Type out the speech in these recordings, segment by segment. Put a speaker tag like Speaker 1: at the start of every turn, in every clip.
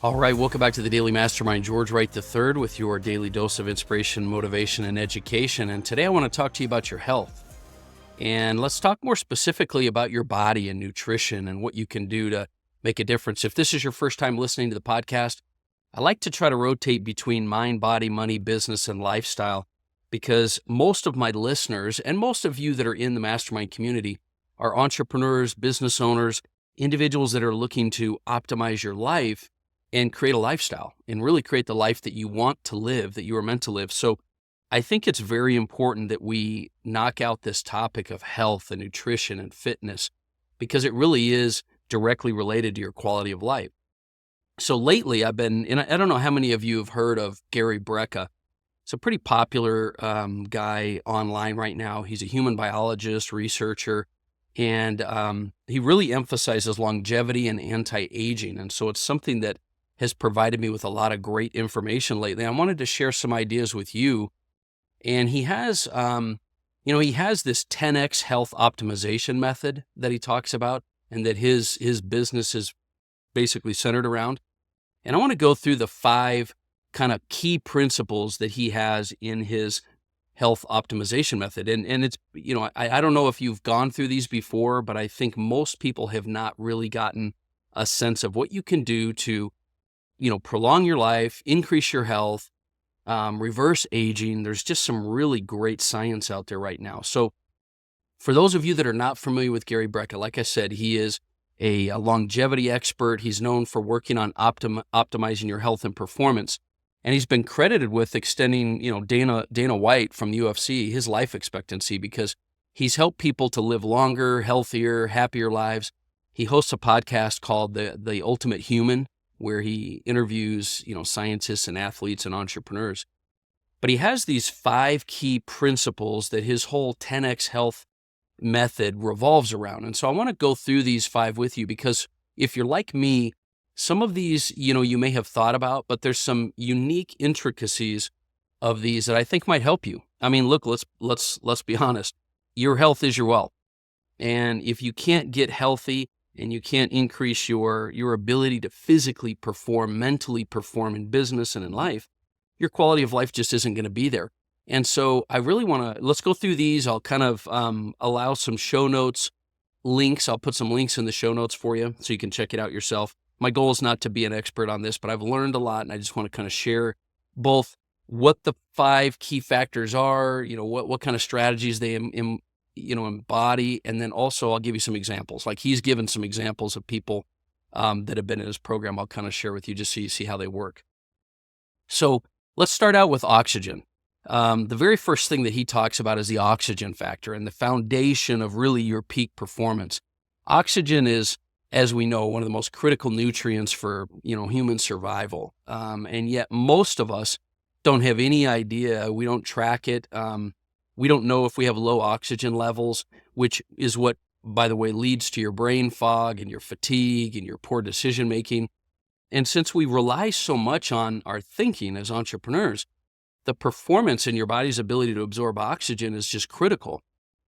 Speaker 1: All right, welcome back to the Daily Mastermind. George Wright III with your daily dose of inspiration, motivation, and education. And today I want to talk to you about your health. And let's talk more specifically about your body and nutrition and what you can do to make a difference. If this is your first time listening to the podcast, I like to try to rotate between mind, body, money, business, and lifestyle because most of my listeners and most of you that are in the mastermind community are entrepreneurs, business owners, individuals that are looking to optimize your life and create a lifestyle and really create the life that you want to live, that you are meant to live. So I think it's very important that we knock out this topic of health and nutrition and fitness because it really is directly related to your quality of life. So lately I've been, and I don't know how many of you have heard of Gary Brecka. It's a pretty popular guy online right now. He's a human biologist, researcher, and he really emphasizes longevity and anti-aging. And so it's something that has provided me with a lot of great information lately. I wanted to share some ideas with you. And he has, he has this 10x health optimization method that he talks about and that his business is basically centered around. And I want to go through the 5 kind of key principles that he has in his health optimization method. And it's, I don't know if you've gone through these before, but I think most people have not really gotten a sense of what you can do to prolong your life, increase your health, reverse aging. There's just some really great science out there right now. So for those of you that are not familiar with Gary Brecka, like I said, he is a longevity expert. He's known for working on optimizing your health and performance. And he's been credited with extending, Dana White from the UFC, his life expectancy, because he's helped people to live longer, healthier, happier lives. He hosts a podcast called The Ultimate Human, where he interviews, scientists and athletes and entrepreneurs. But he has these 5 key principles that his whole 10x health method revolves around. And so I want to go through these 5 with you because if you're like me, some of these, you may have thought about, but there's some unique intricacies of these that I think might help you. I mean, look, let's be honest. Your health is your wealth. And if you can't get healthy, and you can't increase your ability to physically perform, mentally perform in business and in life, your quality of life just isn't going to be there. And so I really want to, let's go through these. I'll kind of allow some show notes, links. I'll put some links in the show notes for you so you can check it out yourself. My goal is not to be an expert on this, but I've learned a lot, and I just want to kind of share both what the 5 key factors are, what kind of strategies they embody. And then also I'll give you some examples. Like he's given some examples of people that have been in his program. I'll kind of share with you just so you see how they work. So let's start out with oxygen. The very first thing that he talks about is the oxygen factor and the foundation of really your peak performance. Oxygen is, as we know, one of the most critical nutrients for, human survival. And yet most of us don't have any idea. We don't track it. We don't know if we have low oxygen levels, which is what, by the way, leads to your brain fog and your fatigue and your poor decision making. And since we rely so much on our thinking as entrepreneurs, the performance in your body's ability to absorb oxygen is just critical.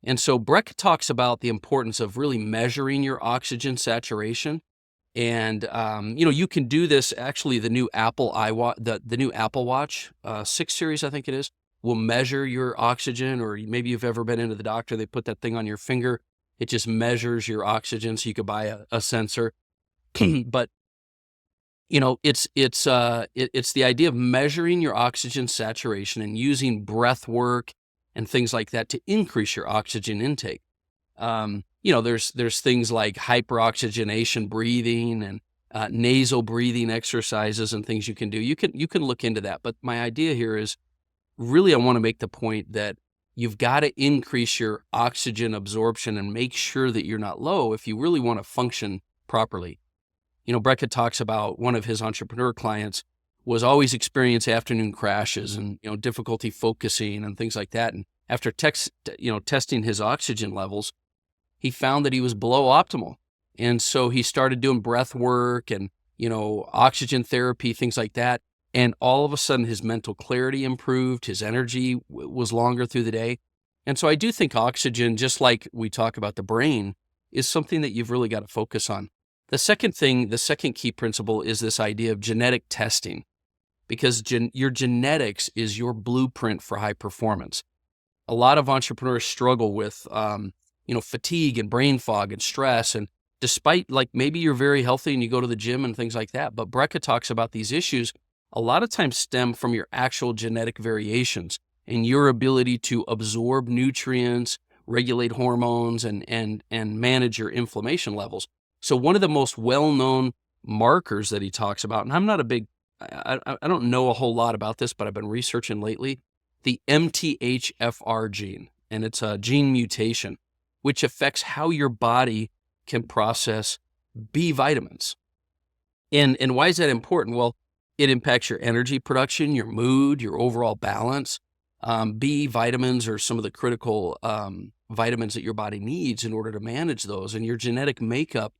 Speaker 1: And so Breck talks about the importance of really measuring your oxygen saturation. And, you can do this. Actually, the new Apple Watch 6 series, I think it is, will measure your oxygen, or maybe you've ever been into the doctor, they put that thing on your finger. It just measures your oxygen, so you could buy a sensor. But, it's the idea of measuring your oxygen saturation and using breath work and things like that to increase your oxygen intake. There's things like hyperoxygenation breathing and nasal breathing exercises and things you can do. You can look into that. But my idea here is, really, I want to make the point that you've got to increase your oxygen absorption and make sure that you're not low if you really want to function properly. Brecka talks about one of his entrepreneur clients was always experience afternoon crashes and, difficulty focusing and things like that. And after testing his oxygen levels, he found that he was below optimal. And so he started doing breath work and, oxygen therapy, things like that. And all of a sudden, his mental clarity improved. His energy was longer through the day. And so I do think oxygen, just like we talk about the brain, is something that you've really got to focus on. The second key principle is this idea of genetic testing, because your genetics is your blueprint for high performance. A lot of entrepreneurs struggle with, fatigue and brain fog and stress. And despite, like, maybe you're very healthy and you go to the gym and things like that, but Brecka talks about these issues a lot of times stem from your actual genetic variations and your ability to absorb nutrients, regulate hormones, and manage your inflammation levels. So one of the most well-known markers that he talks about, and I'm not a big, I don't know a whole lot about this, but I've been researching lately, the MTHFR gene, and it's a gene mutation, which affects how your body can process B vitamins. And why is that important? Well, it impacts your energy production, your mood, your overall balance. B vitamins are some of the critical vitamins that your body needs in order to manage those. And your genetic makeup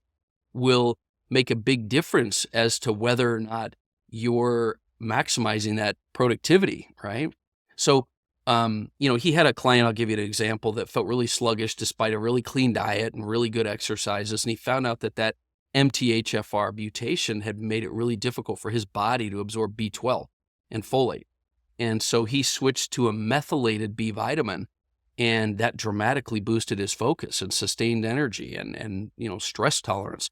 Speaker 1: will make a big difference as to whether or not you're maximizing that productivity, right? So, he had a client, I'll give you an example, that felt really sluggish despite a really clean diet and really good exercises. And he found out that MTHFR mutation had made it really difficult for his body to absorb B12 and folate. And so he switched to a methylated B vitamin, and that dramatically boosted his focus and sustained energy and stress tolerance.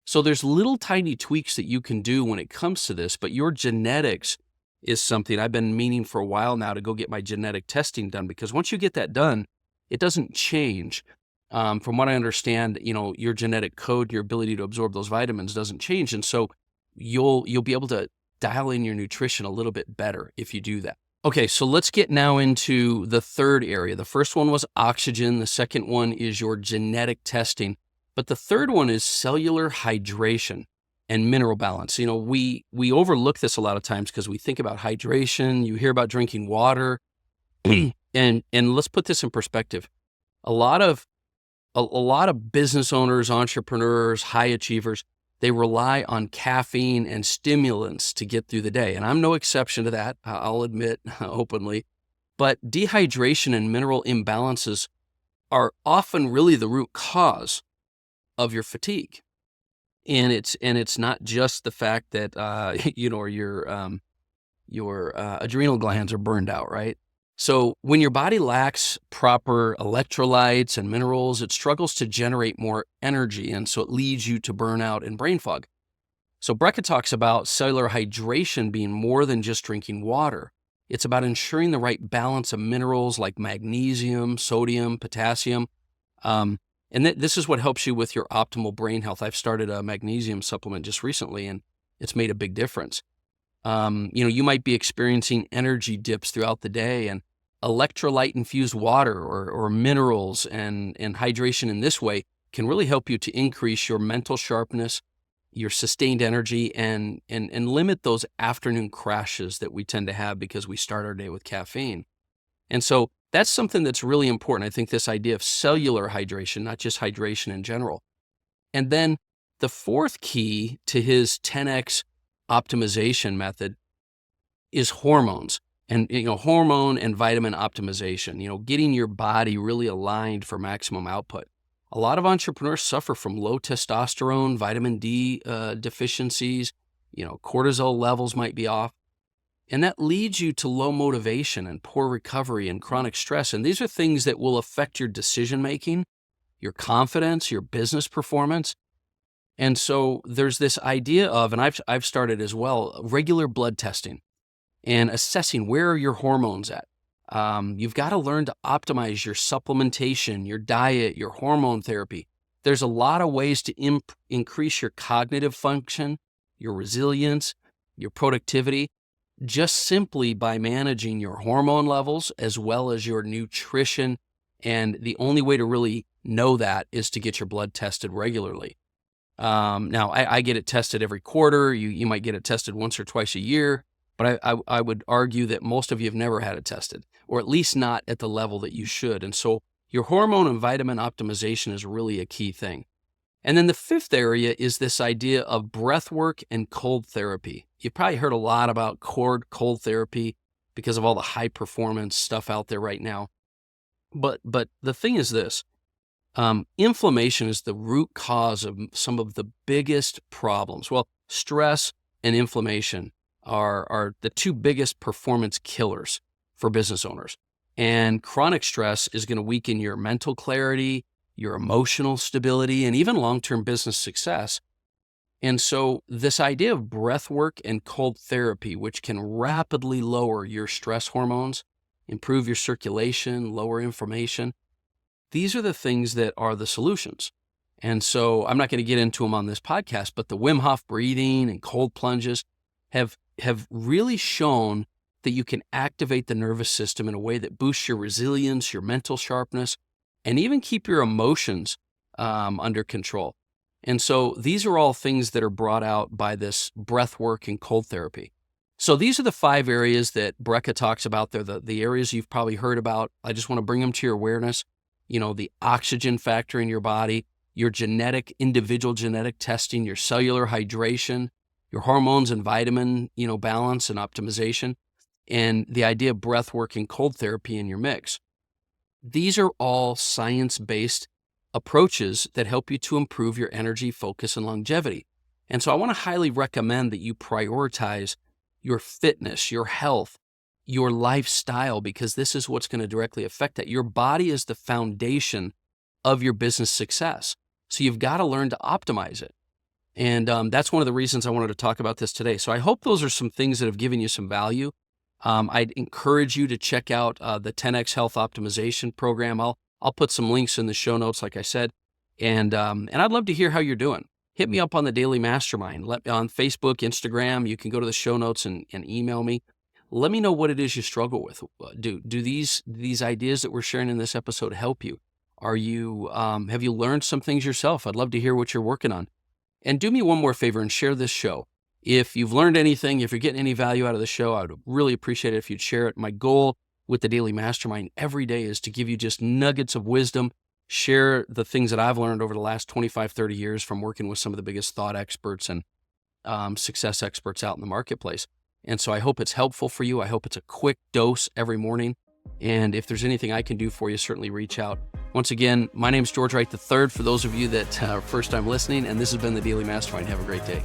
Speaker 1: So there's little tiny tweaks that you can do when it comes to this, but your genetics is something I've been meaning for a while now to go get my genetic testing done, because once you get that done, it doesn't change. From what I understand, your genetic code, your ability to absorb those vitamins doesn't change. And so you'll be able to dial in your nutrition a little bit better if you do that. Okay, so let's get now into the third area. The first one was oxygen. The second one is your genetic testing. But the third one is cellular hydration and mineral balance. We overlook this a lot of times because we think about hydration. You hear about drinking water. and let's put this in perspective. A lot of business owners, entrepreneurs, high achievers, they rely on caffeine and stimulants to get through the day. And I'm no exception to that, I'll admit openly. But dehydration and mineral imbalances are often really the root cause of your fatigue. And it's not just the fact that your adrenal glands are burned out, right? So when your body lacks proper electrolytes and minerals, it struggles to generate more energy, and so it leads you to burnout and brain fog. So Brecka talks about cellular hydration being more than just drinking water. It's about ensuring the right balance of minerals like magnesium, sodium, potassium. And this is what helps you with your optimal brain health. I've started a magnesium supplement just recently, and it's made a big difference. You might be experiencing energy dips throughout the day, and electrolyte-infused water or minerals and hydration in this way can really help you to increase your mental sharpness, your sustained energy, and limit those afternoon crashes that we tend to have because we start our day with caffeine. And so that's something that's really important. I think this idea of cellular hydration, not just hydration in general. And then the fourth key to his 10X optimization method is hormones and hormone and vitamin optimization, getting your body really aligned for maximum output. A lot of entrepreneurs suffer from low testosterone, vitamin D deficiencies, cortisol levels might be off, and that leads you to low motivation and poor recovery and chronic stress. And these are things that will affect your decision making, your confidence, your business performance. And so there's this idea of, and I've started as well, regular blood testing and assessing where are your hormones at. You've got to learn to optimize your supplementation, your diet, your hormone therapy. There's a lot of ways to increase your cognitive function, your resilience, your productivity, just simply by managing your hormone levels as well as your nutrition. And the only way to really know that is to get your blood tested regularly. Now, I get it tested every quarter. You might get it tested once or twice a year, but I would argue that most of you have never had it tested, or at least not at the level that you should. And so your hormone and vitamin optimization is really a key thing. And then the fifth area is this idea of breath work and cold therapy. You've probably heard a lot about cold therapy because of all the high performance stuff out there right now. But the thing is this, Inflammation is the root cause of some of the biggest problems. Well, stress and inflammation are the two biggest performance killers for business owners. And chronic stress is going to weaken your mental clarity, your emotional stability, and even long-term business success. And so this idea of breath work and cold therapy, which can rapidly lower your stress hormones, improve your circulation, lower inflammation, these are the things that are the solutions. And so I'm not going to get into them on this podcast, but the Wim Hof breathing and cold plunges have really shown that you can activate the nervous system in a way that boosts your resilience, your mental sharpness, and even keep your emotions under control. And so these are all things that are brought out by this breath work and cold therapy. So these are the 5 areas that Brecka talks about. They're the areas you've probably heard about. I just want to bring them to your awareness. The oxygen factor in your body, your individual genetic testing, your cellular hydration, your hormones and vitamin, balance and optimization, and the idea of breath work and cold therapy in your mix. These are all science-based approaches that help you to improve your energy, focus, and longevity. And so I want to highly recommend that you prioritize your fitness, your health, your lifestyle, because this is what's going to directly affect that. Your body is the foundation of your business success. So you've got to learn to optimize it. And that's one of the reasons I wanted to talk about this today. So I hope those are some things that have given you some value. I'd encourage you to check out the 10X Health Optimization Program. I'll put some links in the show notes, like I said. And I'd love to hear how you're doing. Hit me up on the Daily Mastermind. On Facebook, Instagram. You can go to the show notes and email me. Let me know what it is you struggle with. Do these ideas that we're sharing in this episode help you? Have you learned some things yourself? I'd love to hear what you're working on. And do me one more favor and share this show. If you've learned anything, if you're getting any value out of the show, I would really appreciate it if you'd share it. My goal with the Daily Mastermind every day is to give you just nuggets of wisdom, share the things that I've learned over the last 25, 30 years from working with some of the biggest thought experts and success experts out in the marketplace. And so I hope it's helpful for you. I hope it's a quick dose every morning. And if there's anything I can do for you, certainly reach out. Once again, my name is George Wright III, for those of you that are first time listening, and this has been the Daily Mastermind. Have a great day.